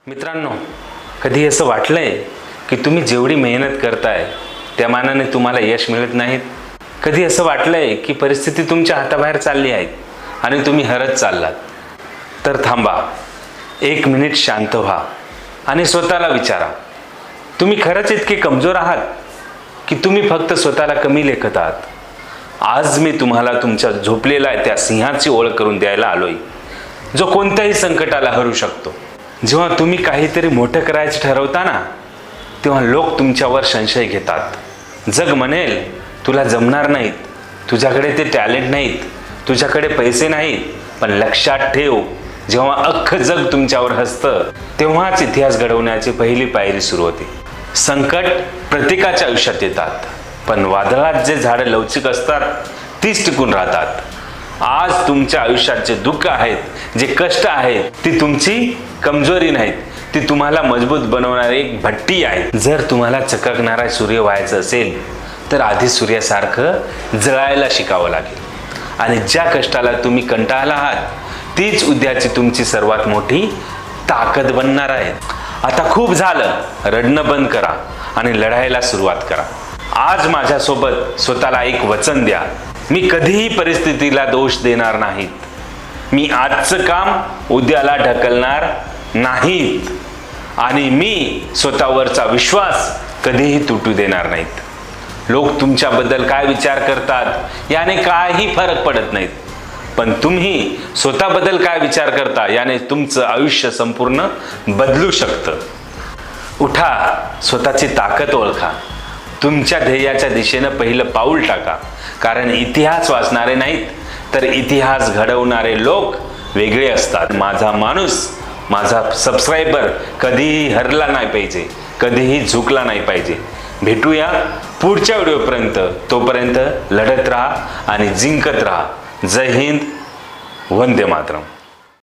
मित्रांनो, कधी असं वाटलंय की तुम्ही जेवढी मेहनत करताय त्या मानाने तुम्हाला यश मिळत नाहीत? कधी असं वाटलंय की परिस्थिती तुमच्या हाताबाहेर चालली आहे आणि तुम्ही हरत चाललात? तर थांबा, 1 मिनिट शांत व्हा आणि स्वतःला विचारा, तुम्ही खरंच इतके कमजोर आहात की तुम्ही फक्त स्वतःला कमी लेखत आहात? आज मी तुम्हाला तुमच्या झोपलेल्या त्या सिंहाची ओळख करून द्यायला आलोय, जो कोणत्याही संकटाला हरू शकतो. जेव्हा तुम्ही काहीतरी मोठं करायचं ठरवता ना, तेव्हा लोक तुमच्यावर संशय घेतात. जग म्हणेल तुला जमणार नाहीत, तुझ्याकडे ते टॅलेंट नाहीत, तुझ्याकडे पैसे नाहीत. पण लक्षात ठेव, जेव्हा अख्खं जग तुमच्यावर हसतं तेव्हाच इतिहास घडवण्याची पहिली पायरी सुरू होते. संकट प्रत्येकाच्या आयुष्यात येतात, पण वादळात जे झाडं लवचिक असतात तीच टिकून राहतात. आज तुमच्या आयुष्यात जे दुःख आहेत, जे कष्ट आहेत, ती तुमची कमजोरी नाहीत, ती तुम्हाला मजबूत बनवणारी एक भट्टी आहे. जर तुम्हाला चककणारा सूर्य व्हायचं असेल तर आधी सूर्यासारखं जळायला शिकावं लागेल. आणि ज्या कष्टाला तुम्ही कंटाळला आहात तीच उद्याची तुमची सर्वात मोठी ताकद बनणार आहे. आता खूप झालं, रडणं बंद करा आणि लढायला सुरुवात करा. आज माझ्यासोबत स्वतःला एक वचन द्या, मी कधीही परिस्थितीला दोष देणार नाहीत. मी आजचं काम उद्याला ढकलणार नाहीत आणि मी स्वतःवरचा विश्वास कधीही तुटू देणार नाहीत. लोक तुमच्याबद्दल काय विचार करतात याने काही फरक पडत नाहीत, पण तुम्ही स्वतःबद्दल काय विचार करता याने तुमचं आयुष्य संपूर्ण बदलू शकतं. उठा, स्वतःची ताकद ओळखा, तुमच्या ध्येयाच्या दिशेनं पहिलं पाऊल टाका. कारण इतिहास वाचणारे नाहीत तर इतिहास घडवणारे लोक वेगळे असतात. माझा माणूस, माझा सबस्क्रायबर कधीही हरला नाही पाहिजे, कधीही झुकला नाही पाहिजे. भेटूया पुढच्या व्हिडिओपर्यंत. तोपर्यंत लढत राहा आणि जिंकत राहा. जय हिंद, वंदे मातरम.